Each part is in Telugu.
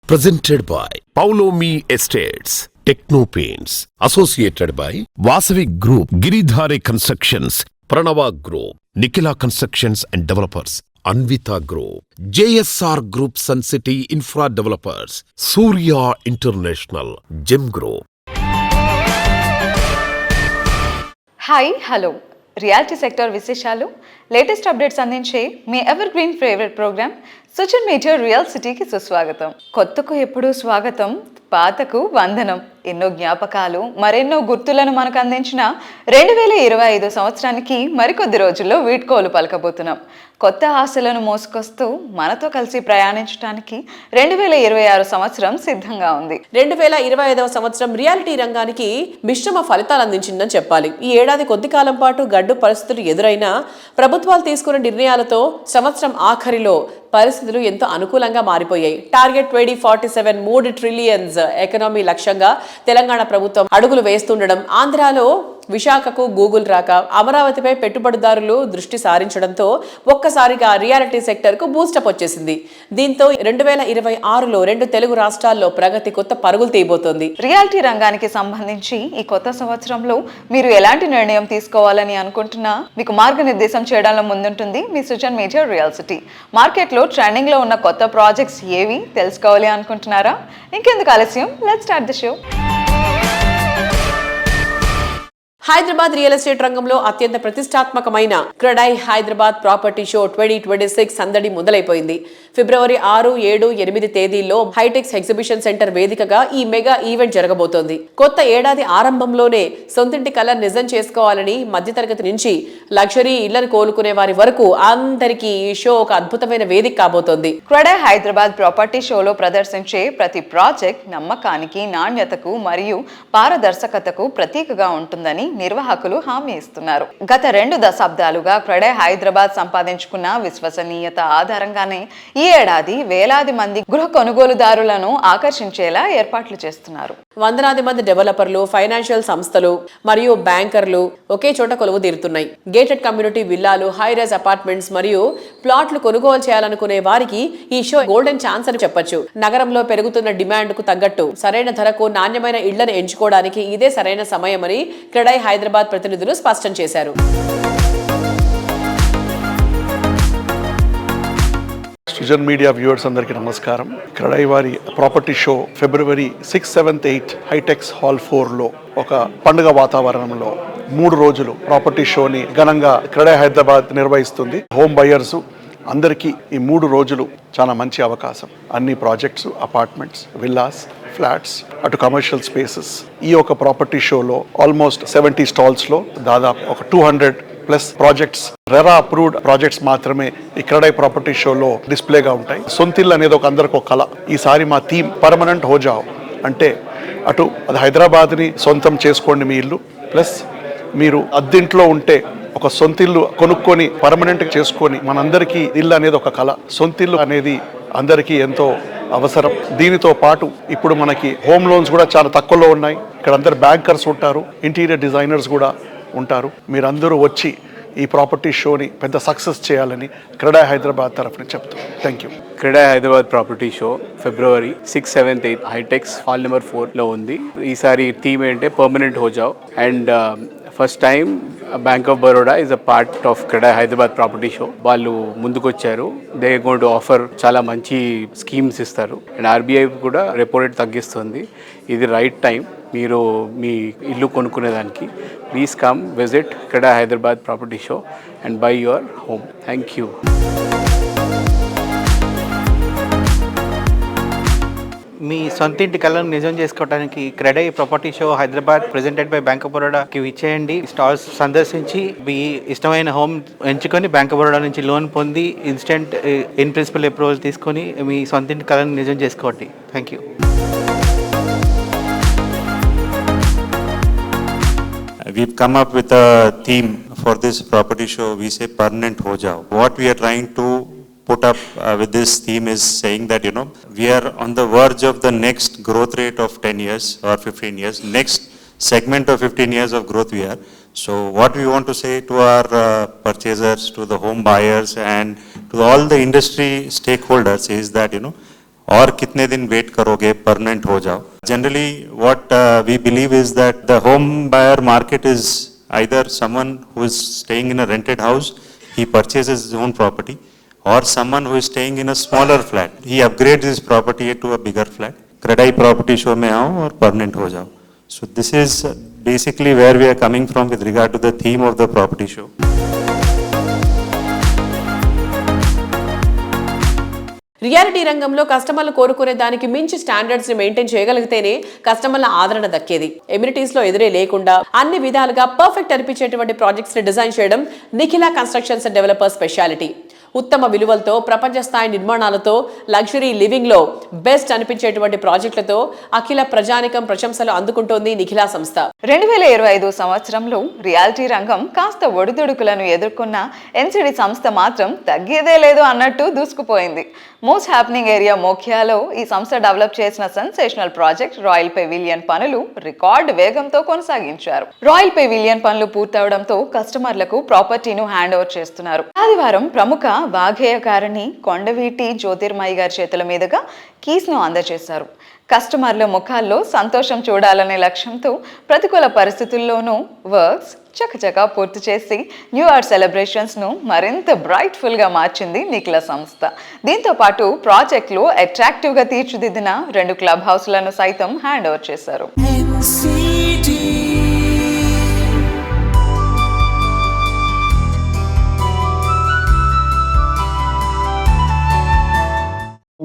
Presented by Paulomi Estates, Techno Paints, associated by Vasavi Group, Giridhare Constructions, Pranava Group, Nikhila Constructions and Developers, Anvita Group, JSR Group, Sun City Infra Developers, Surya International, Gem Group. Hi hello reality sector విశేషాలు లేటెస్ట్ అప్డేట్స్ అందించే మీ evergreen favourite program social media real సిటీకి సుస్వాగతం. కొత్తకు ఎప్పుడూ స్వాగతం, పాతకు వందనం. ఎన్నో జ్ఞాపకాలు, మరెన్నో గుర్తులను మనకు అందించిన 2025 సంవత్సరానికి మరికొద్ది రోజుల్లో వీడ్కోలు పలకబోతున్నాం. కొత్త ఆశలను మోసుకొస్తూ మనతో కలిసి ప్రయాణించడానికి 2026 సంవత్సరం సిద్ధంగా ఉంది. 2025వ సంవత్సరం రియాలిటీ రంగానికి మిశ్రమ ఫలితాలు అందించిందని చెప్పాలి. ఈ ఏడాది కొద్ది కాలం పాటు గడ్డు పరిస్థితులు ఎదురైనా ప్రభుత్వాలు తీసుకున్న నిర్ణయాలతో సంవత్సరం ఆఖరిలో పరిస్థితులు ఎంతో అనుకూలంగా మారిపోయాయి. టార్గెట్ 2047 3 ట్రిలియన్స్ ఎకనామీ లక్ష్యంగా తెలంగాణ ప్రభుత్వం అడుగులు వేస్తుండడం, ఆంధ్రాలో విశాఖకు గూగుల్ రాక, అమరావతిపై పెట్టుబడిదారులు దృష్టి సారించడంతో ఒక్కసారిగా రియాలిటీ సెక్టర్కు బూస్టప్ వచ్చేసింది. దీంతో 2026లో 2 తెలుగు రాష్ట్రాల్లో ప్రగతి కొత్త పరుగులు తీయబోతోంది. రియాలిటీ రంగానికి సంబంధించి ఈ కొత్త సంవత్సరంలో మీరు ఎలాంటి నిర్ణయం తీసుకోవాలని అనుకుంటున్నా మీకు మార్గనిర్దేశం చేయడంలో ముందుంటుంది మీ సుజన్ మీడియా రియల్ సిటీ. మార్కెట్లో ట్రెండింగ్ లో ఉన్న కొత్త ప్రాజెక్ట్స్ ఏవి తెలుసుకోవాలి అనుకుంటున్నారా? ఇంకెందుకు ఆలస్యం, let's start the show. Hyderabad real estate రంగంలో అత్యంత ప్రతిష్టాత్మకమైన క్రెడై హైదరాబాద్ ప్రాపర్టీ షో 2026 సందడి మొదలైపోయింది. ఫిబ్రవరి 6, 7, 8 తేదీల్లో హైటెక్స్ ఎగ్జిబిషన్ సెంటర్ వేదికగా ఈ మెగా ఈవెంట్ జరగబోతోంది. కొత్త ఏడాది ఆరంభంలోనే సొంతింటి కల నిజం చేసుకోవాలని మధ్యతరగతి నుంచి లగ్జరీ ఇళ్లను కోలుకునే వారి వరకు అందరికీ ఈ షో ఒక అద్భుతమైన వేదిక కాబోతోంది. క్రెడై హైదరాబాద్ ప్రాపర్టీ షోలో ప్రదర్శించే ప్రతి ప్రాజెక్ట్ నమ్మకానికి, నాణ్యతకు మరియు పారదర్శకతకు ప్రతీకగా ఉంటుందని నిర్వాహకులు హామీ ఇస్తున్నారు. గత 2 దశాబ్దాలుగా క్రెడై హైదరాబాద్ సంపాదించుకున్న విశ్వసనీయత ఆధారంగానే ఈ ఏడాది వేలాది మంది గృహ కొనుగోలుదారులను ఆకర్షించేలా ఏర్పాట్లు చేస్తున్నారు. వందలాది మంది డెవలపర్లు, ఫైనాన్షియల్ సంస్థలు మరియు బ్యాంకర్లు ఒకే చోట కొలువు తీరుతున్నాయి. గేటెడ్ కమ్యూనిటీ విల్లాలు, హై రైజ్ అపార్ట్మెంట్స్ మరియు ప్లాట్లు కొనుగోలు చేయాలనుకునే వారికి ఈ షో గోల్డెన్ ఛాన్స్ అని చెప్పొచ్చు. నగరంలో పెరుగుతున్న డిమాండ్ కు తగ్గట్టు సరైన ధరకు నాణ్యమైన ఇళ్లను ఎంచుకోవడానికి ఇదే సరైన సమయమని క్రెడై హైదరాబాద్ ప్రతినిధులు స్పష్టం చేశారు. సుజన్ మీడియా వ్యూవర్స్ అందరికీ నమస్కారం. క్రెడై వారి property show February 6, 7, 8 HITEX hall 4లో ఒక పండుగ వాతావరణంలో 3 రోజులు ప్రాపర్టీ షోని ఘనంగా క్రెడై హైదరాబాద్ నిర్వహిస్తుంది. హోమ్ బయర్స్ అందరికీ ఈ 3 రోజులు చాలా మంచి అవకాశం. అన్ని ప్రాజెక్ట్స్, అపార్ట్మెంట్స్, విల్లాస్, ఫ్లాట్స్, అటు కమర్షియల్ స్పేసెస్. ఈ ఒక ప్రాపర్టీ షోలో ఆల్మోస్ట్ 70 స్టాల్స్లో దాదాపు ఒక 200+ ప్రాజెక్ట్స్, రెరా అప్రూవ్డ్ ప్రాజెక్ట్స్ మాత్రమే ఈ క్రెడై ప్రాపర్టీ షోలో డిస్ప్లేగా ఉంటాయి. సొంతిల్లు అనేది ఒక అందరికి ఒక కళ. ఈసారి మా థీమ్ పర్మనెంట్ హో జావ్, అంటే అటు అది హైదరాబాద్ని సొంతం చేసుకోండి మీ ఇల్లు, ప్లస్ మీరు అద్దెంట్లో ఉంటే ఒక సొంతిల్లు కొనుక్కొని పర్మనెంట్గా చేసుకొని, మనందరికీ ఇల్లు అనేది ఒక కళ. సొంతిల్లు అనేది అందరికీ ఎంతో అవసరం. దీనితో పాటు ఇప్పుడు మనకి హోమ్ లోన్స్ కూడా చాలా తక్కువలో ఉన్నాయి. ఇక్కడ అందరు బ్యాంకర్స్ ఉంటారు, ఇంటీరియర్ డిజైనర్స్ కూడా ఉంటారు. మీరందరూ వచ్చి ఈ ప్రాపర్టీ షోని పెద్ద సక్సెస్ చేయాలని క్రెడై హైదరాబాద్ తరఫున చెప్తాం. Thank you. CREDAI Hyderabad property show February 6, 7, 8 HITEX hall number 4లో ఉంది. ఈసారి థీమ్ ఏంటంటే పర్మనెంట్ హోజావ్. And first time Bank of Baroda is a part of CREDAI Hyderabad property show. వాళ్ళు ముందుకొచ్చారు. దే గోయింగ్ టు ఆఫర్ చాలా మంచి స్కీమ్స్ ఇస్తారు. అండ్ ఆర్బీఐ కూడా రెపో రేట్ తగ్గిస్తుంది. ఇది రైట్ టైం మీరు మీ ఇల్లు కొనుక్కునేదానికి. Please come visit CREDAI Hyderabad property show and buy your home. Thank you. మీ సొంతింటి కళను నిజం చేసుకోవడానికి CREDAI property show Hyderabad presented by Bank of బరోడాకి విచ్చేయండి. స్టాల్స్ సందర్శించి మీ ఇష్టమైన హోమ్ ఎంచుకొని బ్యాంక్ ఆఫ్ బరోడా నుంచి లోన్ పొంది ఇన్స్టెంట్ ఇన్ ప్రిన్సిపల్ అప్రూవల్ తీసుకొని మీ సొంతింటి కళను నిజం చేసుకోండి. Thank you. We've come up with a theme for this property show. We say permanent ho jao. What we are trying to put up with this theme is saying that, we are on the verge of the next growth rate of 10 years or 15 years. Next segment of 15 years of growth we are. So what we want to say to our purchasers, to the home buyers and to all the industry stakeholders is that, और कितने दिन वेट करोगे परमानेंट हो जाओ. Generally what we believe is that the home buyer market is either someone who is staying in a rented house, he purchases his own property, or someone who is staying in a smaller flat, he upgrades his property to a bigger flat. Kradai property show में आओ और permanent हो जाओ. So this is basically where we are coming from with regard to the theme of the property show. Reality రంగంలో కస్టమర్లు కోరుకునే దానికి మించి స్టాండర్డ్స్ ని మెయింటైన్ చేయగలిగితేనే కస్టమర్ల ఆదరణ దక్కేది. ఎమ్యూనిటీస్ లో ఎదురే లేకుండా అన్ని విధాలుగా పర్ఫెక్ట్ అనిపించేటువంటి ప్రాజెక్ట్స్ ని డిజైన్ చేయడం Nikhila constructions and developers speciality. ఉత్తమ విలువలతో ప్రపంచ స్థాయి నిర్మాణాలతో లగ్జరీ లివింగ్ లో బెస్ట్ అనిపించేటువంటి ప్రాజెక్టులతో అఖిల ప్రజానికం ప్రశంసలు అందుకుంటోంది నిఖిల సంస్థ. 2025 సంవత్సరంలో రియాలిటీ రంగం కాస్త ఒడిదుడుకులను ఎదుర్కొన్న ఎన్సిడి సంస్థ మాత్రం తగ్గేదే లేదు అన్నట్టు దూసుకుపోయింది. మోస్ట్ హ్యాపెనింగ్ ఏరియా మోఖ్యాలో ఈ సంస్థ డెవలప్ చేసిన సెన్సేషనల్ ప్రాజెక్ట్ రాయల్ పెవిలియన్ పనులు రికార్డ్ వేగంతో కొనసాగించారు. రాయల్ పెవిలియన్ పనులు పూర్తవడంతో కస్టమర్లకు ప్రాపర్టీను హ్యాండ్ ఓవర్ చేస్తున్నారు. ఆదివారం ప్రముఖ వాగ్గేయకారిణి కొండవీటి జ్యోతిర్మయి గారి చేతుల మీదుగా కీస్ ను అందజేశారు. కస్టమర్ల ముఖాల్లో సంతోషం చూడాలనే లక్ష్యంతో ప్రతికూల పరిస్థితుల్లోనూ వర్క్స్ చకచకా పూర్తి చేసి న్యూ ఇయర్ సెలబ్రేషన్స్ ను మరింత బ్రైట్ఫుల్ గా మార్చింది నిఖిల సంస్థ. దీంతో పాటు ప్రాజెక్టులు అట్రాక్టివ్ గా తీర్చిదిద్దిన 2 క్లబ్ హౌస్లను సైతం హ్యాండ్ ఓవర్ చేశారు.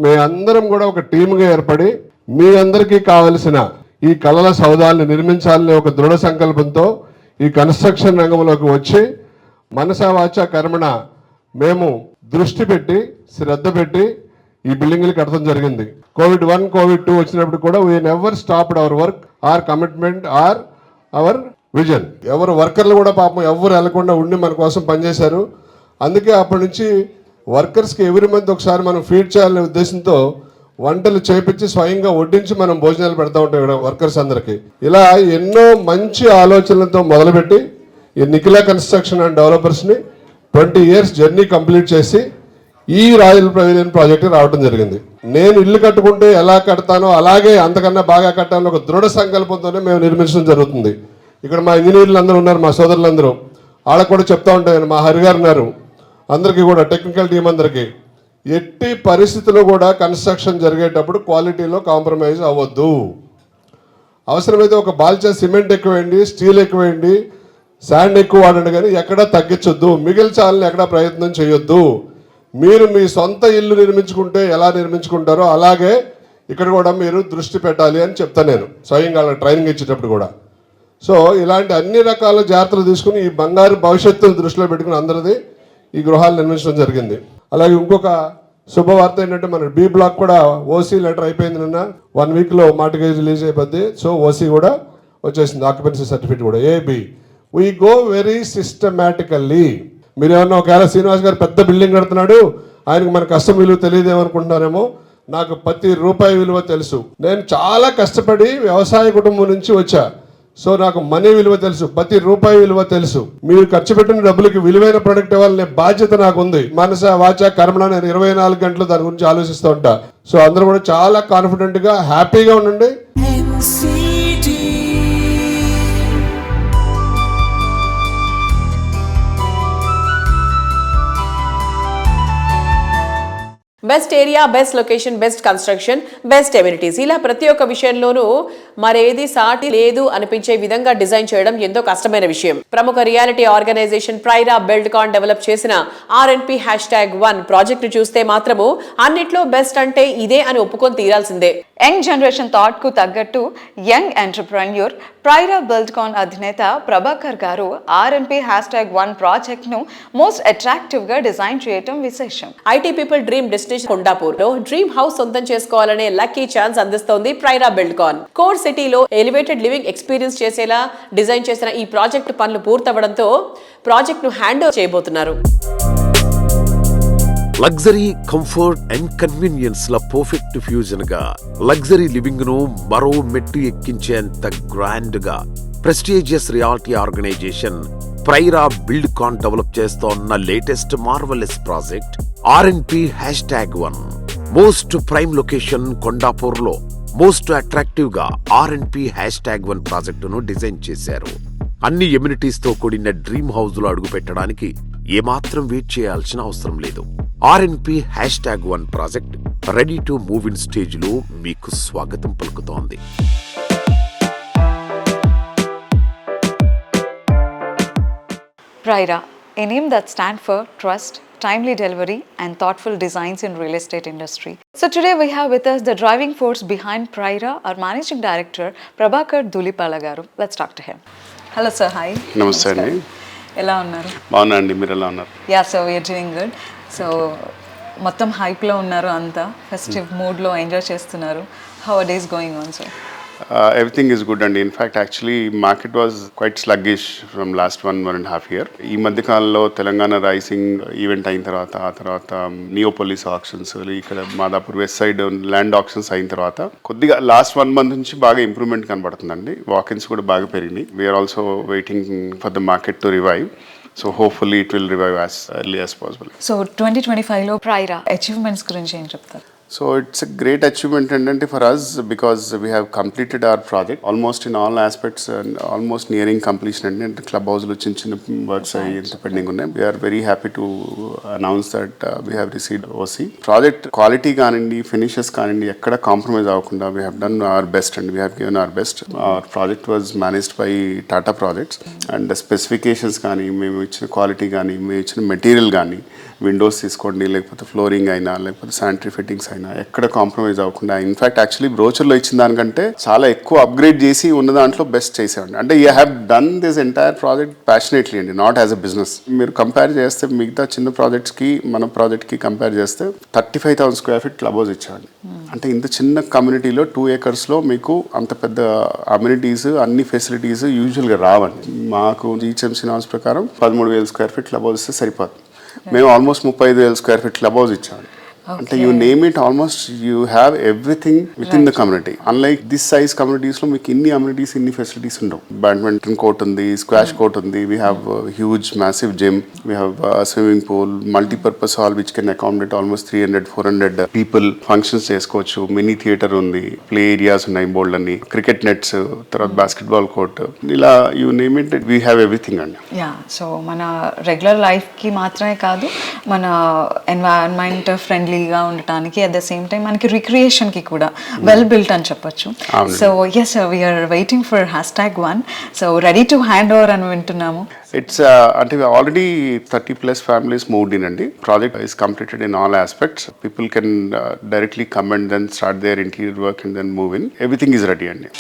మీ అందరం కూడా ఒక టీముగా ఏర్పడి మీ అందరికీ కావలసిన ఈ కళల సౌధాలను నిర్మించాలనే ఒక దృఢ సంకల్పంతో ఈ కన్స్ట్రక్షన్ రంగంలోకి వచ్చి మనసా వాచా కర్మణ మేము దృష్టి పెట్టి శ్రద్ధ పెట్టి ఈ బిల్డింగ్లు కట్టడం జరిగింది. COVID-1 COVID-2 వచ్చినప్పుడు కూడా we never stopped our work, or commitment, or our vision. ఎవరు వర్కర్లు కూడా పాపం ఎవరు వెళ్లకుండా ఉండి మన కోసం పనిచేశారు. అందుకే అప్పటి నుంచి వర్కర్స్కి ఎవ్రీ మంత్ ఒకసారి మనం ఫీడ్ చేయాలనే ఉద్దేశంతో వంటలు చేపించి స్వయంగా వడ్డించి మనం భోజనాలు పెడతా ఉంటాం ఇక్కడ వర్కర్స్ అందరికీ. ఇలా ఎన్నో మంచి ఆలోచనలతో మొదలుపెట్టి ఈ నిఖిల కన్స్ట్రక్షన్ అండ్ డెవలపర్స్ని 20 years జర్నీ కంప్లీట్ చేసి ఈ రాయల్ పెవిలియన్ ప్రాజెక్ట్ రావడం జరిగింది. నేను ఇల్లు కట్టుకుంటే ఎలా కడతానో అలాగే అంతకన్నా బాగా కట్టాలని ఒక దృఢ సంకల్పంతోనే మేము నిర్మించడం జరుగుతుంది. ఇక్కడ మా ఇంజనీర్లు అందరూ ఉన్నారు, మా సోదరులందరూ, వాళ్ళకు కూడా చెప్తా ఉంటాను. మా హరిగారు ఉన్నారు, అందరికీ కూడా టెక్నికల్ టీం అందరికీ ఎట్టి పరిస్థితుల్లో కూడా కన్స్ట్రక్షన్ జరిగేటప్పుడు క్వాలిటీలో కాంప్రమైజ్ అవ్వద్దు. అవసరమైతే ఒక బాల్చా సిమెంట్ ఎక్కువేయండి, స్టీల్ ఎక్కువేయండి, శాండ్ ఎక్కువ వాడండి, కానీ ఎక్కడా తగ్గించొద్దు, మిగిల్చాలని ఎక్కడా ప్రయత్నం చేయొద్దు. మీరు మీ సొంత ఇల్లు నిర్మించుకుంటే ఎలా నిర్మించుకుంటారో అలాగే ఇక్కడ కూడా మీరు దృష్టి పెట్టాలి అని చెప్తాను నేను స్వయంగా ట్రైనింగ్ ఇచ్చేటప్పుడు కూడా. సో ఇలాంటి అన్ని రకాల జాగ్రత్తలు తీసుకుని ఈ బంగారు భవిష్యత్తును దృష్టిలో పెట్టుకుని అందరిది ఈ గృహాలు నిర్మించడం జరిగింది. అలాగే ఇంకొక శుభవార్త ఏంటంటే మన బి బ్లాక్ కూడా ఓసీ లెటర్ అయిపోయింది. నిన్న 1 weekలో మార్టిగేజ్ రిలీజ్ అయిపోద్ది. సో ఓసీ కూడా వచ్చేసింది, ఆక్యుపెన్సీ సర్టిఫికేట్ కూడా. ఏబి వీ గో వెరీ సిస్టమేటికల్లీ. మీరు ఏమన్నా ఒకవేళ శ్రీనివాస్ గారు పెద్ద బిల్డింగ్ కడుతున్నాడు, ఆయనకు మన కష్టం విలువ తెలియదేమనుకుంటున్నారేమో. నాకు ప్రతి రూపాయి విలువ తెలుసు. నేను చాలా కష్టపడి వ్యవసాయ కుటుంబం నుంచి వచ్చా. సో నాకు మనీ విలువ తెలుసు, ప్రతి రూపాయి విలువ తెలుసు. మీరు ఖర్చు పెట్టిన డబ్బులకి విలువైన ప్రొడక్ట్ ఇవ్వాలనే బాధ్యత నాకు ఉంది. మనస వాచ కర్మణ నేను 24 గంటలు దాని గురించి ఆలోచిస్తూ ఉంటా. సో అందరూ కూడా చాలా కాన్ఫిడెంట్గా హ్యాపీగా ఉండండి. Best area, best location, best construction, best amenities, ఇలా ప్రతి ఒక్క విషయంలోనూ మరేది సాటి లేదు అనిపించే విధంగా డిజైన్ చేయడం ఎంతో కష్టమైన విషయం. ప్రముఖ reality organisation Praira Buildcon develop చేసిన RNP#1 ప్రాజెక్టు చూస్తే మాత్రము అన్నిట్లో బెస్ట్ అంటే ఇదే అని ఒప్పుకొని తీరాల్సిందే. యంగ్ జనరేషన్ థాట్ కు తగ్గట్టు యంగ్ ఎంటర్ప్రెన్యూర్ ప్రైరా బిల్డ్కాన్ అధినేత ప్రభాకర్ గారు RNP#1 ప్రాజెక్ట్ ను మోస్ట్ అట్రాక్టివ్ గా డిజైన్ చేయటం విశేషం. IT people dream destination Kondapur లో డ్రీమ్ హౌస్ సొంతం చేసుకోవాలనే లక్కీ ఛాన్స్ అందిస్తోంది ప్రైరా బిల్డ్కాన్. కోర్ సిటీలో ఎలివేటెడ్ లివింగ్ ఎక్స్పీరియన్స్ చేసేలా డిజైన్ చేసిన ఈ ప్రాజెక్టు పనులు పూర్తవడంతో ప్రాజెక్ట్ ను హ్యాండ్ ఓవర్ చేయబోతున్నారు. లగ్జరీ, కంఫర్ట్ అండ్ కన్వీనియన్స్ ల పర్ఫెక్ట్ ఫ్యూజన్ గా లగ్జరీ లివింగ్ ను మరో మెట్టు ఎక్కించేంత గ్రాండ్ గా prestigious reality organisation Praira Buildcon develop చేస్తోన్న latest marvellous project RNP#1 most prime location కొండాపూర్లో మోస్ట్ అట్రాక్టివ్ గా RNP#1 ప్రాజెక్టును డిజైన్ చేశారు. అన్ని ఎమ్యూనిటీస్ తో కూడిన డ్రీమ్ హౌస్ లో అడుగు పెట్టడానికి ఏమాత్రం వెయిట్ చేయాల్సిన అవసరం లేదు. RNP#1 project ready to move in stage లో మీకు స్వాగతం పలుకుతోంది. Prira, a name that stands for trust, timely delivery and thoughtful designs in real estate industry. So today we have with us the driving force behind Prira, our managing director Prabhakar Dulipala garu. Let's talk to him. Hello sir, hi. నమస్తే అండి. ఎలా ఉన్నారు? బాగున్నా అండి, మీరు ఎలా ఉన్నారు? Yeah sir, we are doing good. So మొత్తం హైప్లో ఉన్నారు, అంతా ఫెస్టివ్ మూడ్లో ఎంజాయ్ చేస్తున్నారు. How are days going on sir? Everything is good అండి. In fact actually market was quite sluggish from last 1.5 year. ఈ మధ్య కాలంలో తెలంగాణ రైసింగ్ ఈవెంట్ అయిన తర్వాత, ఆ తర్వాత నియోపోలిస్ ఆక్షన్స్, ఇక్కడ Madhapur west side land actions అయిన తర్వాత కొద్దిగా లాస్ట్ 1 month నుంచి బాగా ఇంప్రూవ్మెంట్ కనబడుతుందండి. వాకిన్స్ కూడా బాగా పెరిగినాయి. We are also waiting for the market to revive. So hopefully it will revive as early as possible. So 2025లో Prira achievements గురించి ఏం చెప్తారు? So it's a great achievement and for us because we have completed our project almost in all aspects and almost nearing completion and clubhouse lo chin works ayinta pending unnai. We are very happy to announce that we have received OC. Project quality kanindi, finishes kanindi ekkada compromise avakunda we have done our best and we have given our best. Our project was managed by Tata Projects and the specifications kani memu ichina quality kani memu ichina material kani Windows తీసుకోండి, లేకపోతే ఫ్లోరింగ్ అయినా, లేకపోతే శానిటరీ ఫిట్టింగ్స్ అయినా ఎక్కడ కాంప్రమైజ్ అవ్వకుండా, ఇన్ఫాక్ట్ యాక్చువల్లీ బ్రోచర్లో ఇచ్చిన దానికంటే చాలా ఎక్కువ అప్గ్రేడ్ చేసి ఉన్న దాంట్లో బెస్ట్ చేసేవాడి. అంటే you have done this entire project passionately అండి, నాట్ యాజ్ అ బిజినెస్. మీరు కంపేర్ చేస్తే మిగతా చిన్న ప్రాజెక్ట్స్కి మన ప్రాజెక్ట్కి కంపేర్ చేస్తే 35,000 square feet క్లబ్ హౌస్ ఇచ్చామండి. అంటే ఇంత చిన్న కమ్యూనిటీలో 2 acres అంత పెద్ద అమ్యూనిటీస్, అన్ని ఫెసిలిటీస్ యూజువల్గా రావండి. మాకు GHMC నామ్స్ ప్రకారం 13,000 square feet క్లబ్ హౌస్ ఇస్తే సరిపోతుంది. మేము almost 35,000 square feet club house ఇచ్చాము. అంటే you name it, almost you have everything within the community. Unlike this size కమ్యూనిటీస్లో మీకు ఇన్ని అమ్యూనిటీస్, ఇన్ని ఫెసిలిటీస్ ఉండవు. బ్యాడ్మింటన్ కోర్ట్ ఉంది, స్క్వాష్ కోర్ట్ ఉంది, we have huge massive gym, we have swimming pool, multipurpose hall which can accommodate almost 300-400 people. Functions చేసుకోవచ్చు, మినీ థియేటర్ ఉంది, ప్లే ఏరియాస్ ఉన్నాయి బోల్డ్ అన్ని, క్రికెట్ నెట్స్, తర్వాత బాస్కెట్బాల్ కోర్ట్, ఇలా you name it, we have everything అండి. యా, సో మన రెగ్యులర్ లైఫ్కి మాత్రమే కాదు, మన ఎన్వైరన్మెంట్ ఫ్రెండ్లీగా ఉండటానికి, అట్ ద సేమ్ టైం మనకి రిక్రియేషన్కి కూడా వెల్ బిల్ట్ అని చెప్పొచ్చు. So yes, we are waiting for #1. So ready to hand over అని వింటున్నాము. ఇట్స్ అంటే ఆల్రెడీ 30+ families మూవ్డ్ ఇన్ అండి. Project is completed in all aspects. People can directly come and then start their interior work and then move in. Everything is ready అండి.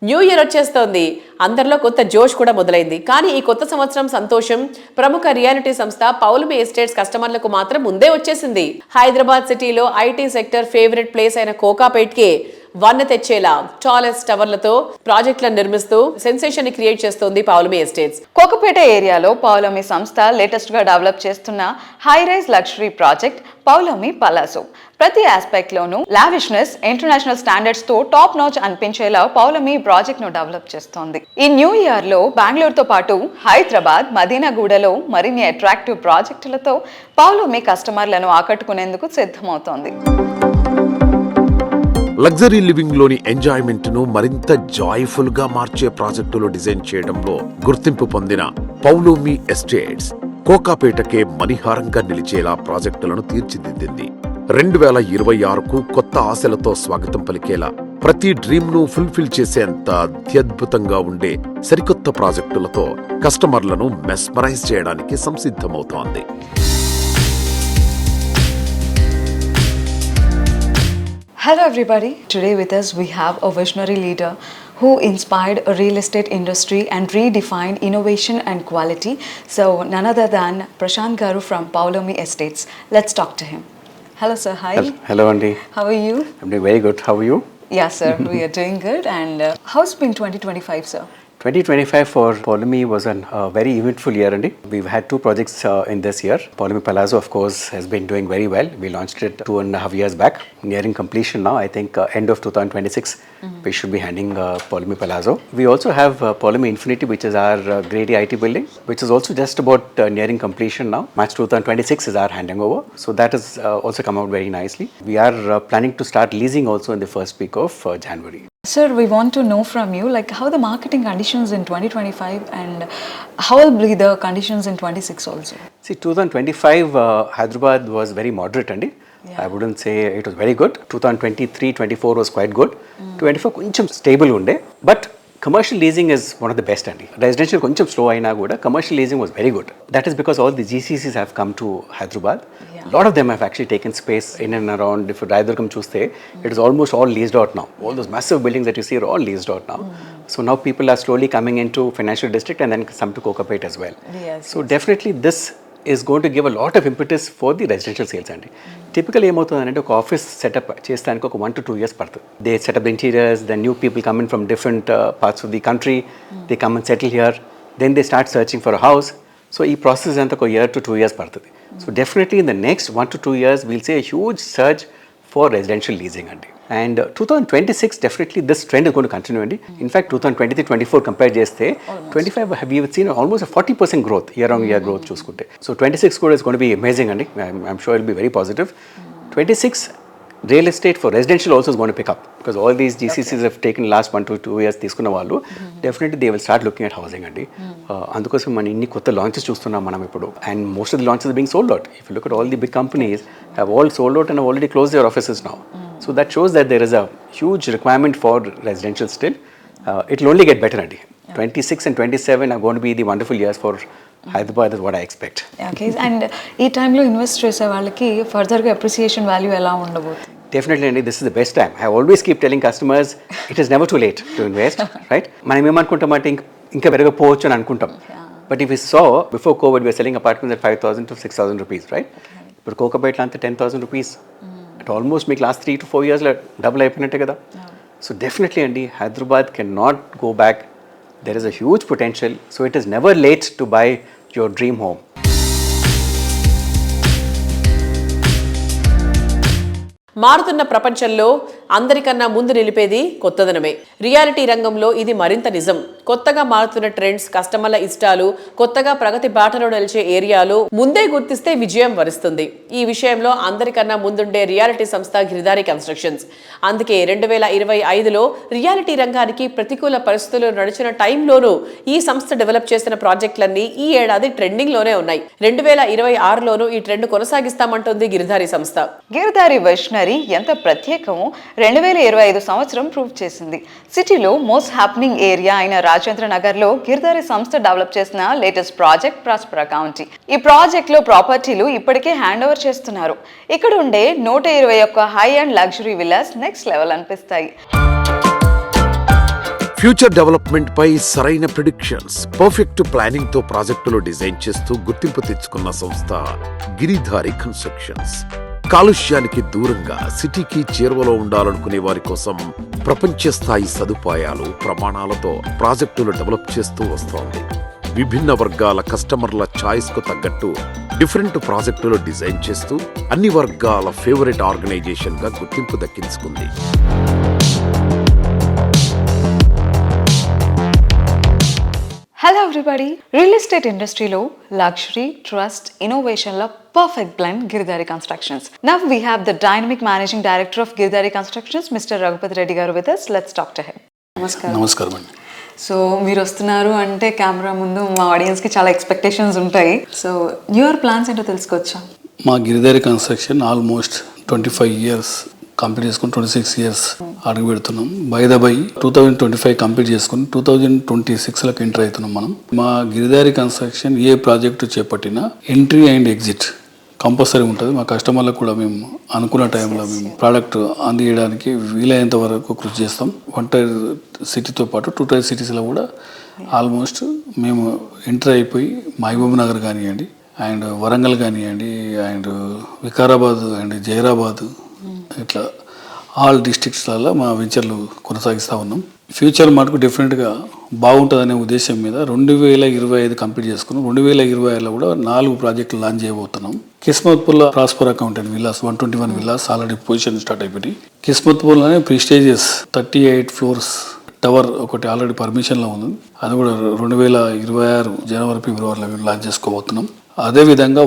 న్యూ ఇయర్ వచ్చేస్తోంది, అందరిలో కొత్త జోష్ కూడా మొదలైంది. కానీ ఈ కొత్త సంవత్సరం సంతోషం ప్రముఖ రియాలిటీ సంస్థ పౌలమి ఎస్టేట్స్ కస్టమర్లకు మాత్రం ముందే వచ్చేసింది. హైదరాబాద్ సిటీలో ఐటీ సెక్టర్ ఫేవరెట్ ప్లేస్ అయిన కోకాపేట్కే వన్న తెచ్చేలా టాలెస్ట్ టవర్లతో ప్రాజెక్టులను నిర్మిస్తూ సెన్సేషన్ ని క్రియేట్ చేస్తోంది పౌలమి ఎస్టేట్స్. కోకపేట ఏరియాలో పౌలమి సంస్థ లేటెస్ట్ గా డెవలప్ చేస్తున్న high rise luxury project Paulomi palazzo. ప్రతి ఆస్పెక్ట్ లోనూ లావిష్నెస్, ఇంటర్నేషనల్ స్టాండర్డ్స్ తో టాప్ నాచ్ అనిపించేలా పౌలమి ప్రాజెక్ట్ ను డెవలప్ చేస్తోంది. ఈ న్యూ ఇయర్ లో బెంగళూరుతో పాటు హైదరాబాద్, మదీనాగూడలో మరిన్ని అట్రాక్టివ్ ప్రాజెక్టులతో పౌలమి కస్టమర్లను ఆకట్టుకునేందుకు సిద్ధమవుతోంది. లగ్జరీ లివింగ్ లోని ఎంజాయ్మెంట్ ను మరింత జాయ్ఫుల్ గా మార్చే ప్రాజెక్టులు డిజైన్ చేయడంలో గుర్తింపు పొందిన పౌలోమి ఎస్టేట్స్ కోకాపేటకే మణిహారంగా నిలిచేలా ప్రాజెక్టులను తీర్చిదిద్దింది. 2026కు కొత్త ఆశలతో స్వాగతం పలికేలా ప్రతి డ్రీమ్ ను ఫుల్ఫిల్ చేసేంత అత్యద్భుతంగా ఉండే సరికొత్త ప్రాజెక్టులతో కస్టమర్లను మెస్మరైజ్ చేయడానికి సంసిద్ధమవుతోంది. Hello everybody, today with us we have a visionary leader who inspired a real estate industry and redefined innovation and quality. So none other than Prashant Garu from Pavlomi Estates. Let's talk to him. Hello sir, hi. Hello Andy. How are you? I'm doing very good. How are you? Yeah sir, we are doing good. And how's been 2025 sir? 2025 for Polumi was a very eventful year, Andy. We've had two projects in this year. Polumi Palazzo, of course, has been doing very well. We launched it 2.5 years back, nearing completion now. I think end of 2026, we should be handing Polumi Palazzo. We also have Polumi Infinity, which is our Grade A IT building, which is also just about nearing completion now. March 2026 is our handing over. So that has also come out very nicely. We are planning to start leasing also in the first week of January. Sir, we want to know from you, like, how the marketing conditions in 2025 and how will be the conditions in 26 also? See, 2025 Hyderabad was very moderate, Andy. I wouldn't say it was very good. 2023-24 was quite good. 24 కొంచెం స్టేబుల్ ఉండే, but commercial leasing is one of the best, Andy. Residential కొంచెం slow అయినా కూడా commercial leasing was very good. That is because all the GCCs have come to Hyderabad. A lot of them have actually taken space in and around. If Raidurgam చూస్తే, it is almost all leased out now. All those massive buildings that you see are all leased out now. So now people are slowly coming into financial district and then some to Kokapet as well. So definitely this is going to give a lot of impetus for the residential sales, Andy. Typically ఏమవుతుందంటే ఒక ఆఫీస్ సెటప్ చేస్తానికి ఒక 1 to 2 years పడుతుంది. They set up the interiors, then new people come in from different parts of the country, they come and settle here, then they start searching for a house. So ఈ ప్రాసెస్ అంతా ఒక 1 to 2 years పడుతుంది. So definitely in the next 1 to 2 years we'll see a huge surge for residential leasing, Andy. And 2026 definitely this trend is going to continue, Andy. In fact 2023-24 compare చేస్తే 25 we have seen almost a 40% growth year on year growth చూసుకుంటే. So 26 కూడా is going to be amazing, Andy. I'm sure it will be very positive. 26 real estate for residential also is going to pick up because all these GCCs have taken last 1 to 2 years తీసుకున్న వాళ్ళు definitely they will start looking at housing, Andy. అందుకోసం మనం ఇన్ని కొత్త లాంచెస్ చూస్తున్నాం మనం ఇప్పుడు, and most of the launches are being sold out. If you look at all the big companies have all sold out and have already closed their offices now. So that shows that there is a huge requirement for residential still. It will only get better, Andy. 26 and 27 are going to be the wonderful years for Hyderabad is what I expect. Okay, and ఈ టైంలో ఇన్వెస్ట్ చేసే వాళ్ళకి ఫర్దర్గా అప్రిసియేషన్ వాల్యూ ఎలా ఉండబోతుంది? Definitely, Andy, this is the best time. I always keep telling customers it is never too late to invest, right? మనం ఏమనుకుంటామంటే ఇంకా పెరగపోవచ్చు అని అనుకుంటాం. But if we saw before COVID we were selling apartments at 5,000 to 6,000 rupees, right? ఇప్పుడు కోకపేటలో అంతా 10,000 rupees. It almost make last 3 to 4 years double అయిపోయినట్టే కదా. So definitely, Andy, Hyderabad cannot go back. There is a huge potential. So it is never late to buy your dream home. మారుతున్న ప్రపంచంలో అందరికన్నా ముందు నిలిపేది కొత్తదనమే. రియాలిటీ రంగంలో ఇది మరింత నిజం. కొత్తగా మారుతున్న ట్రెండ్స్, కస్టమర్ల ఇష్టాలు, కొత్తగా ప్రగతి బాటలో నిలిచే ఏరియాలు ముందే గుర్తిస్తే విజయం వరిస్తుంది. ఈ విషయంలో అందరికన్నా ముందుండే రియాలిటీ సంస్థ గిరిధారి కన్స్ట్రక్షన్స్. అందుకే 2025లో రియాలిటీ రంగానికి ప్రతికూల పరిస్థితులు నడిచిన టైంలోనూ ఈ సంస్థ డెవలప్ చేసిన ప్రాజెక్టులన్నీ ఈ ఏడాది ట్రెండింగ్లోనే ఉన్నాయి. 2026లోనూ ఈ ట్రెండ్ కొనసాగిస్తామంటుంది గిరిధారి సంస్థ. గిరిధారి వైష్ణవి ఎంత ప్రత్యేకమో 2025 సంవత్సరం ప్రూవ్ చేసింది. సిటీలో మోస్ట్ హ్యాపెనింగ్ ఏరియా అయిన రాజేంద్ర నగర్లో గిరిధారి సంస్థ డెవలప్ చేసిన లేటెస్ట్ ప్రాజెక్ట్ ప్రాస్పరా కౌంటీ. ఈ ప్రాజెక్ట్లో ప్రాపర్టీలు ఇప్పటికే హ్యాండ్ ఓవర్ చేస్తున్నారు. ఇక్కడ ఉండే 121 high and luxury villas next level అనిపిస్తాయి. ఫ్యూచర్ డెవలప్మెంట్ పై సరైన ప్రిడిక్షన్స్, పర్ఫెక్ట్ ప్లానింగ్ తో ప్రాజెక్టులు డిజైన్ చేస్తూ గుర్తింపు తెచ్చుకున్న సంస్థ గిరిధారి కన్స్ట్రక్షన్స్. కాలుష్యానికి దూరంగా సిటీకి చేరువలో ఉండాలనుకునే వారి కోసం ప్రపంచ స్థాయి సదుపాయాలు, ప్రమాణాలతో ప్రాజెక్టులు డెవలప్ చేస్తూ వస్తోంది. విభిన్న వర్గాల కస్టమర్ల ఛాయిస్ కు తగ్గట్టు డిఫరెంట్ ప్రాజెక్టులు డిజైన్ చేస్తూ అన్ని వర్గాల ఫేవరెట్ ఆర్గనైజేషన్ గా గుర్తింపు దక్కించుకుంది. హలో ఎవ్రీబడి, రియల్ ఎస్టేట్ ఇండస్ట్రీలో లగ్జరీ, ట్రస్ట్, ఇన్నోవేషన్ల perfect blend Giridhari constructions. Now we have the dynamic managing director of Giridhari constructions, mister Raghupathi Reddy garu with us. Let's talk to him. నమస్కారం అండి. సో మీరు వస్తున్నారు అంటే కెమెరా ముందు మా ఆడియన్స్కి చాలా ఎక్స్పెక్టేషన్స్ ఉంటాయి. సో న్యూయర్ ప్లాన్స్ ఏంటో తెలుసుకోవచ్చా? మా Giridhari construction almost 25 years complete చేసుకుని 26 years అడుగు పెడుతున్నాం. బై 2025 కంప్లీట్ చేసుకుని 2026 ఎంటర్ అవుతున్నాం మనం. మా గిరిధారి కన్స్ట్రక్షన్ ఏ ప్రాజెక్టు చేపట్టినా ఎంట్రీ అండ్ ఎగ్జిట్ కంపల్సరీ ఉంటుంది. మా కస్టమర్లకు కూడా మేము అనుకున్న టైంలో మేము ప్రోడక్ట్ అందించడానికి వీలైనంత వరకు కృషి చేస్తాం. 1 tier సిటీతో పాటు 2 tier సిటీస్లో కూడా ఆల్మోస్ట్ మేము ఎంటర్ అయిపోయి మహబూబ్ నగర్ కానివ్వండి, అండ్ వరంగల్ కానివ్వండి, అండ్ వికారాబాద్ అండ్ జైరాబాద్, ఇట్లా ఆల్ డిస్ట్రిక్ట్స్లలో మా వెంచర్లు కొనసాగిస్తూ ఉన్నాం. ఫ్యూచర్ మటుకు డెఫినెట్గా బాగుంటుందనే ఉద్దేశం మీద 2025 కంప్లీట్ చేసుకున్నాం. 2026లో కూడా 4 ప్రాజెక్టులు లాంచ్ చేయబోతున్నాం. కిస్మత్పూర్లో prosper accountant villas 121 villas already possession start అయిపోయి, కిస్మత్పూర్లోనే ప్రిస్టేజియస్ 38 ఫ్లోర్స్ టవర్ ఒకటి ఆల్రెడీ పర్మిషన్లో ఉంది. అది కూడా 2026 జనవరి ఫిబ్రవరిలో లాంచ్ చేసుకోబోతున్నాం. అదేవిధంగా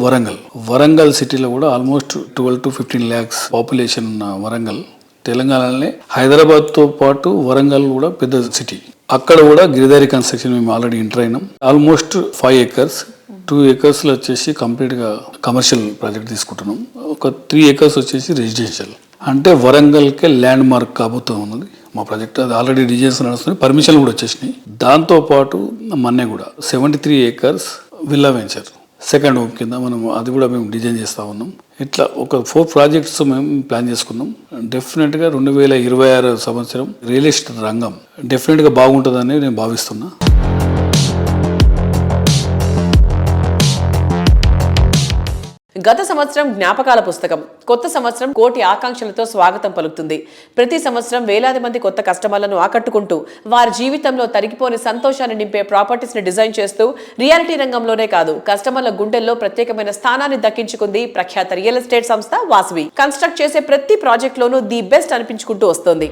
వరంగల్ సిటీలో కూడా ఆల్మోస్ట్ 12 to 15 lakhs పాపులేషన్ ఉన్న వరంగల్, తెలంగాణలోనే హైదరాబాద్తో పాటు వరంగల్ కూడా పెద్ద సిటీ. అక్కడ కూడా గిరిధారి కన్స్ట్రక్షన్ మేము ఆల్రెడీ ఎంటర్ అయినాం. ఆల్మోస్ట్ 5 acres, 2 acresలో వచ్చేసి కంప్లీట్గా కమర్షియల్ ప్రాజెక్ట్ తీసుకుంటున్నాం. ఒక 3 acres వచ్చేసి రెసిడెన్షియల్. అంటే వరంగల్కే ల్యాండ్ మార్క్ కాబోతూ ఉన్నది మా ప్రాజెక్ట్. అది ఆల్రెడీ డిజైన్స్ నడుస్తున్నాయి, పర్మిషన్లు కూడా వచ్చేసినాయి. దాంతోపాటు మన్నే కూడా 73 acres villa venture second home కింద మనం అది కూడా మేము డిజైన్ చేస్తూ ఉన్నాం. ఇట్లా ఒక 4 ప్రాజెక్ట్స్ మేము ప్లాన్ చేసుకున్నాం. డెఫినెట్గా 2026 సంవత్సరం రియల్ ఎస్టేట్ రంగం డెఫినెట్గా బాగుంటుందని నేను భావిస్తున్నా. గత సంవత్సరం జ్ఞాపకాల పుస్తకం, కొత్త సంవత్సరం కోటి ఆకాంక్షలతో స్వాగతం పలుకుతుంది. ప్రతి సంవత్సరం వేలాది మంది కొత్త కస్టమర్లను ఆకట్టుకుంటూ వారి జీవితంలో తరిగిపోని సంతోషాన్ని నింపే ప్రాపర్టీస్ ని డిజైన్ చేస్తూ రియాలిటీ రంగంలోనే కాదు కస్టమర్ల గుండెల్లో ప్రత్యేకమైన స్థానాన్ని దక్కించుకుంది ప్రఖ్యాత రియల్ ఎస్టేట్ సంస్థ వాసవి. కన్స్ట్రక్ట్ చేసే ప్రతి ప్రాజెక్ట్ లోనూ ది బెస్ట్ అనిపించుకుంటూ వస్తోంది.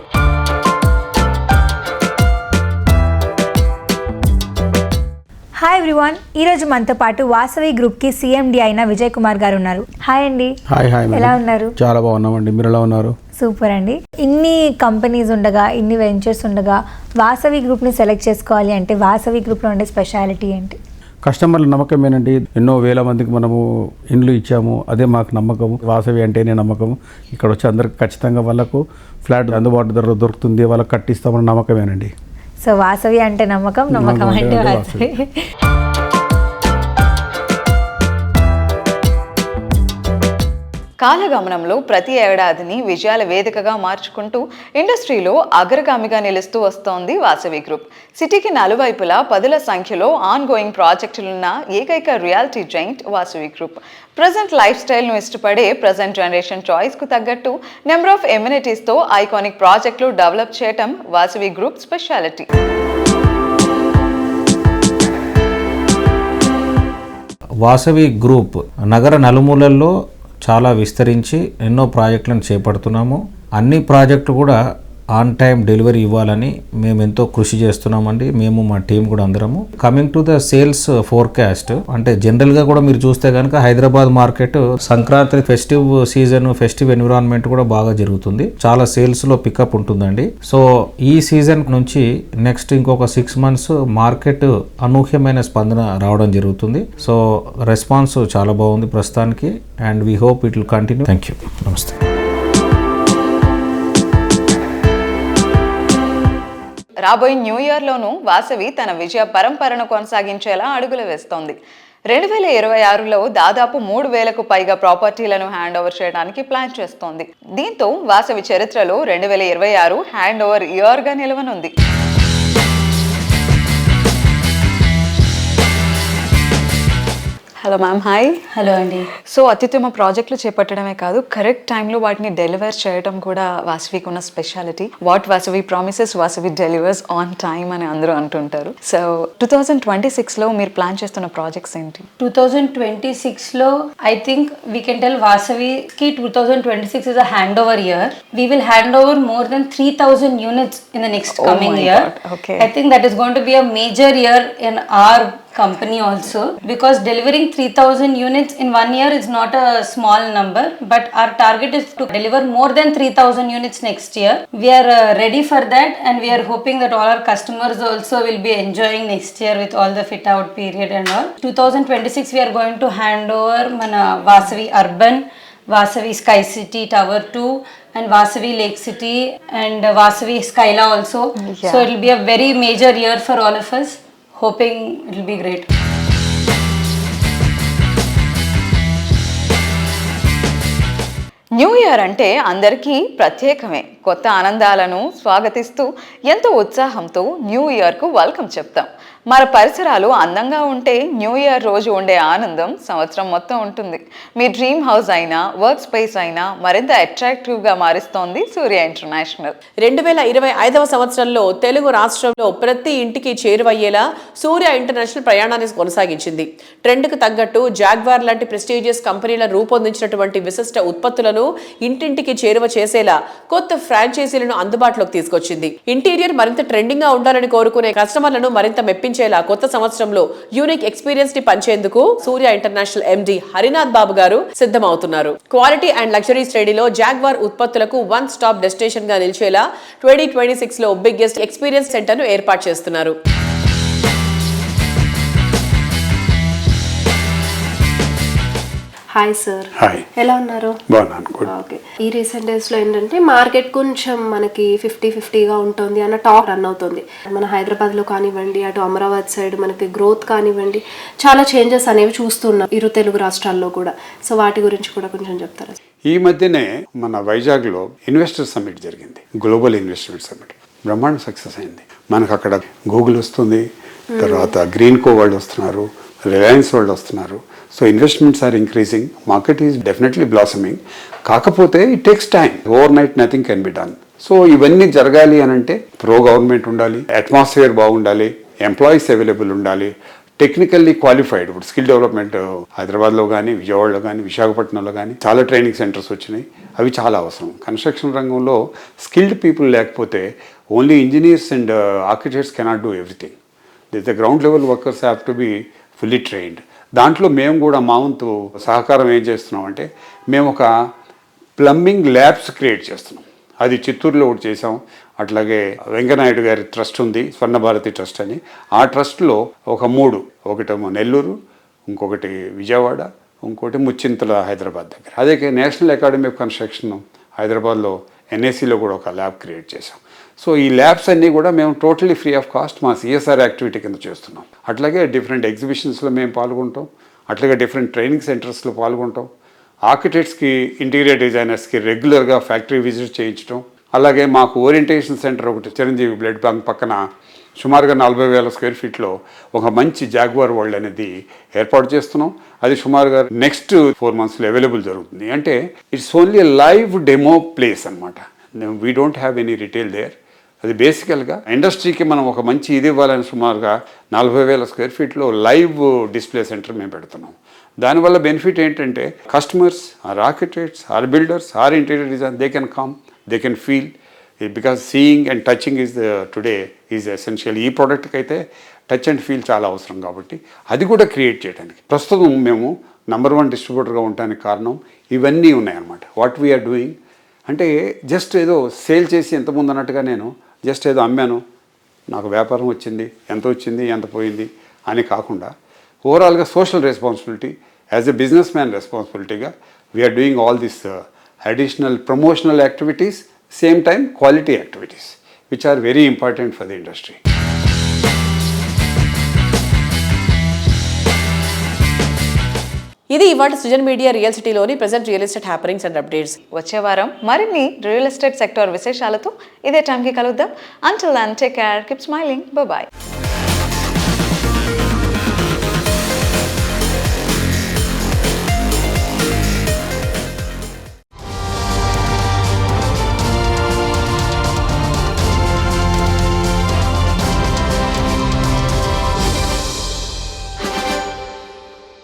హాయ్ ఎవ్రీవన్, ఈరోజు మనతో పాటు వాసవి గ్రూప్కి సిఎండి అయిన విజయ్ కుమార్ గారు ఉన్నారు. హాయ్ అండి. హాయ్. ఎలా ఉన్నారు? చాలా బాగున్నామండి, మీరు ఎలా ఉన్నారు? సూపర్ అండి. ఇన్ని కంపెనీస్ ఉండగా, ఇన్ని వెంచర్స్ ఉండగా వాసవి గ్రూప్ని సెలెక్ట్ చేసుకోవాలి అంటే వాసవి గ్రూప్లో ఉండే స్పెషాలిటీ ఏంటి? కస్టమర్ల నమ్మకమేనండి. ఎన్నో వేల మందికి మనము ఇండ్లు ఇచ్చాము, అదే మాకు నమ్మకం. వాసవి అంటేనే నమ్మకం. ఇక్కడ వచ్చి అందరికి ఖచ్చితంగా వాళ్ళకు ఫ్లాట్ అందుబాటు ధరలో దొరుకుతుంది, వాళ్ళకి కట్టిస్తామన్న నమ్మకమేనండి. సో వాసవి అంటే నమ్మకం, నమ్మకం అంటే వాసవి. కాలగమనంలో ప్రతి ఏడాదిని విజయాల వేదికగా మార్చుకుంటూ ఇండస్ట్రీలో అగ్రగామిగా నిలుస్తూ వస్తోంది వాసవి గ్రూప్. సిటీకి నలువైపులా 10ల సంఖ్యలో ఆన్ గోయింగ్ ప్రాజెక్టులున్న ఏకైక reality giant Vasavi group. Present life స్టైల్ను ఇష్టపడే ప్రజెంట్ జనరేషన్ చాయిస్కు తగ్గట్టు నెంబర్ ఆఫ్ ఎమ్యూనిటీస్తో ఐకానిక్ ప్రాజెక్టులు డెవలప్ చేయటం Vasavi group speciality. Vasavi group నగర నలుమూలల్లో చాలా విస్తరించి ఎన్నో ప్రాజెక్టులను చేపడుతున్నాము. అన్ని ప్రాజెక్టులు కూడా ఆన్ టైం డెలివరీ ఇవ్వాలని మేము ఎంతో కృషి చేస్తున్నామండి. మేము మా టీం కూడా అందరము. Coming to the sales forecast, అంటే జనరల్గా కూడా మీరు చూస్తే కనుక Hyderabad market Sankranti festive season, festive environment కూడా బాగా జరుగుతుంది. చాలా సేల్స్లో పికప్ ఉంటుందండి. సో ఈ సీజన్ నుంచి నెక్స్ట్ ఇంకొక 6 months మార్కెట్ అనూహ్యమైన స్పందన రావడం జరుగుతుంది. సో రెస్పాన్స్ చాలా బాగుంది ప్రస్తుతానికి, and we hope it will continue. Thank you. నమస్తే. రాబోయే న్యూ ఇయర్లోనూ వాసవి తన విజయ పరంపరను కొనసాగించేలా అడుగులు వేస్తోంది. 2026లో దాదాపు 3,000కు పైగా ప్రాపర్టీలను హ్యాండ్ ఓవర్ చేయడానికి ప్లాన్ చేస్తోంది. దీంతో వాసవి చరిత్రలో 2026 హ్యాండ్ ఓవర్ ఇయర్గా నిలవనుంది. Hello ma'am. హాయ్. హలో అండి. సో అత్యుత్తమ ప్రాజెక్టులు చేపట్టడమే కాదు, కరెక్ట్ టైంలో వాటిని డెలివర్ చేయడం కూడా వాసవికి ఉన్న speciality. What Vasavi promises Vasavi delivers on time అని అందరూ అంటుంటారు. సో 2026లో మీరు ప్లాన్ చేస్తున్న ప్రాజెక్ట్స్ ఏంటి? 2026లో I think we can tell వాసవికి 2026 is a handover year. We will hand over more than 3,000 units in the next coming year. Okay. I think that is going to be a major year in our company also, because delivering 3,000 units in 1 year is not a small number, but our target is to deliver more than 3,000 units next year. We are ready for that, and we are hoping that all our customers also will be enjoying next year with all the fit out period and all. 2026 we are going to hand over mana Vasavi Urban, Vasavi Sky City Tower 2 and Vasavi Lake City and Vasavi Skyla also. Yeah. So it will be a very major year for all of us. Hoping it will be great. New year అంటే అందరికీ ప్రత్యేకమే. కొత్త ఆనందాలను స్వాగతిస్తూ ఎంతో ఉత్సాహంతో న్యూ ఇయర్కు వెల్కమ్ చెప్తాం. మన పరిసరాలు అందంగా ఉంటే న్యూ ఇయర్ రోజు ఉండే ఆనందం సంవత్సరం మొత్తం ఉంటుంది. మీ డ్రీమ్ హౌస్ అయినా వర్క్ స్పేస్ అయినా మరింత అట్రాక్టివ్గా మారుస్తోంది సూర్య ఇంటర్నేషనల్. 2025వ సంవత్సరంలో తెలుగు రాష్ట్రంలో ప్రతి ఇంటికి చేరువయ్యేలా సూర్య ఇంటర్నేషనల్ ప్రయాణాన్ని కొనసాగించింది. ట్రెండ్కు తగ్గట్టు జాగ్వార్ లాంటి ప్రెస్టీజియస్ కంపెనీల రూపొందించినటువంటి విశిష్ట ఉత్పత్తులను ఇంటింటికి చేరువ చేసేలా కొత్త ఫ్రాంచైజీలను అందుబాటులోకి తీసుకొచ్చింది. ఇంటీరియర్ మరింత ట్రెండింగ్ గా ఉండాలని కోరుకునే కస్టమర్లను మరింత మెప్పించేలా కొత్త సంవత్సరంలో యూనిక్ ఎక్స్పీరియన్స్ ని పంచేందుకు సూర్య ఇంటర్నేషనల్ ఎండి హరినాథ్ బాబు గారు సిద్ధమవుతున్నారు. క్వాలిటీ అండ్ లగ్జరీ శ్రేణిలో జాగ్వార్ ఉత్పత్తులకు వన్ స్టాప్ డెస్టినేషన్ గా నిలిచేలా 2026 లో బిగ్గెస్ట్ ఎక్స్పీరియన్స్ సెంటర్ ను ఏర్పాటు చేస్తున్నారు. హాయ్ సార్, ఎలా ఉన్నారు? ఓకే. ఈ రీసెంట్ డేస్లో ఏంటంటే మార్కెట్ కొంచెం మనకి 50-50గా ఉంటుంది అన్న టాక్ రన్ అవుతుంది. మన హైదరాబాద్లో కానివ్వండి, అటు అమరావతి సైడ్ మనకి గ్రోత్ కానివ్వండి, చాలా చేంజెస్ అనేవి చూస్తున్నాం ఇరు తెలుగు రాష్ట్రాల్లో కూడా. సో వాటి గురించి కూడా కొంచెం చెప్తారా? ఈ మధ్యనే మన వైజాగ్లో ఇన్వెస్టర్ సమ్మిట్ జరిగింది, గ్లోబల్ ఇన్వెస్ట్మెంట్ సమ్మిట్. బ్రహ్మాండ సక్సెస్ అయింది. మనకు అక్కడ గూగుల్ వస్తుంది, తర్వాత గ్రీన్ కో వాళ్ళు వస్తున్నారు, రిలయన్స్ వాళ్ళు వస్తున్నారు. So investments are increasing, market is definitely blossoming. కాకపోతే it takes time, overnight nothing can be done. So ఇవన్నీ జరగాలి అని అంటే ప్రో గవర్నమెంట్ ఉండాలి, అట్మాస్ఫియర్ బాగుండాలి, ఎంప్లాయీస్ అవైలబుల్ ఉండాలి, టెక్నికల్లీ క్వాలిఫైడ్. ఇప్పుడు స్కిల్ డెవలప్మెంట్ హైదరాబాద్లో కానీ, విజయవాడలో కానీ, విశాఖపట్నంలో కానీ చాలా ట్రైనింగ్ సెంటర్స్ వచ్చినాయి. అవి చాలా అవసరం. కన్స్ట్రక్షన్ రంగంలో స్కిల్డ్ పీపుల్ లేకపోతే only engineers and architects cannot do everything. The ground level workers have to be fully trained. దాంట్లో మేము కూడా మా వంతు సహకారం ఏం చేస్తున్నాం అంటే, మేము ఒక ప్లంబింగ్ ల్యాబ్స్ క్రియేట్ చేస్తున్నాం. అది చిత్తూరులో ఒకటి చేసాం. అట్లాగే వెంకనాయుడు గారి ట్రస్ట్ ఉంది, స్వర్ణభారతి ట్రస్ట్ అని. ఆ ట్రస్ట్లో ఒక 3, ఒకటేమో నెల్లూరు, ఇంకొకటి విజయవాడ, ఇంకోటి ముచ్చింతల హైదరాబాద్ దగ్గర. అదే నేషనల్ అకాడమీ ఆఫ్ కన్స్ట్రక్షన్ హైదరాబాద్లో ఎన్ఏసీలో కూడా ఒక ల్యాబ్ క్రియేట్ చేసాం. సో ఈ ల్యాబ్స్ అన్నీ కూడా మేము టోటలీ ఫ్రీ ఆఫ్ కాస్ట్ మా సిఎస్ఆర్ యాక్టివిటీ కింద చేస్తున్నాం. అట్లాగే డిఫరెంట్ ఎగ్జిబిషన్స్లో మేము పాల్గొంటాం, అట్లాగే డిఫరెంట్ ట్రైనింగ్ సెంటర్స్లో పాల్గొంటాం. ఆర్కిటెక్ట్స్కి, ఇంటీరియర్ డిజైనర్స్కి రెగ్యులర్గా ఫ్యాక్టరీ విజిట్ చేయించడం. అలాగే మాకు ఓరియంటేషన్ సెంటర్ ఒకటి చిరంజీవి బ్లడ్ బ్యాంక్ పక్కన సుమారుగా 40,000 స్క్వేర్ ఫీట్లో ఒక మంచి జాగ్వార్ వరల్డ్ అనేది ఏర్పాటు చేస్తున్నాం. అది సుమారుగా నెక్స్ట్ 4 monthsలో అవైలబుల్ జరుగుతుంది. అంటే it's only live demo place అనమాట. We don't have any retail there. అది బేసికల్గా ఇండస్ట్రీకి మనం ఒక మంచి ఇది ఇవ్వాలని సుమారుగా 40,000 స్క్వేర్ ఫీట్లో లైవ్ డిస్ప్లే సెంటర్ మేము పెడుతున్నాం. దానివల్ల బెనిఫిట్ ఏంటంటే customers, or architects, or builders, or interior design, they can come, they can feel, because seeing and touching is today is essential. ఈ ప్రోడక్ట్కి అయితే టచ్ అండ్ ఫీల్ చాలా అవసరం కాబట్టి అది కూడా క్రియేట్ చేయడానికి ప్రస్తుతం మేము నంబర్ 1 డిస్ట్రిబ్యూటర్గా ఉండడానికి కారణం ఇవన్నీ ఉన్నాయన్నమాట. వాట్ వీఆర్ డూయింగ్ అంటే జస్ట్ ఏదో సేల్ చేసి ఎంతమంది అన్నట్టుగా నేను జస్ట్ ఏదో అమ్మాను, నాకు వ్యాపారం వచ్చింది, ఎంత వచ్చింది, ఎంత పోయింది అని కాకుండా ఓవరాల్గా social responsibility, as a businessman రెస్పాన్సిబిలిటీగా we're doing all this additional promotional activities, same time quality activities which are very important for the industry. ఇది ఇవాళ సృజన్ మీడియా రియల్ సిటీలోని present real estate happenings and updates. వచ్చే వారం మరిన్ని రియల్ ఎస్టేట్ సెక్టార్ విశేషాలతో ఇదే టైంకి కలుద్దాం. Until then take care, keep smiling, bye bye.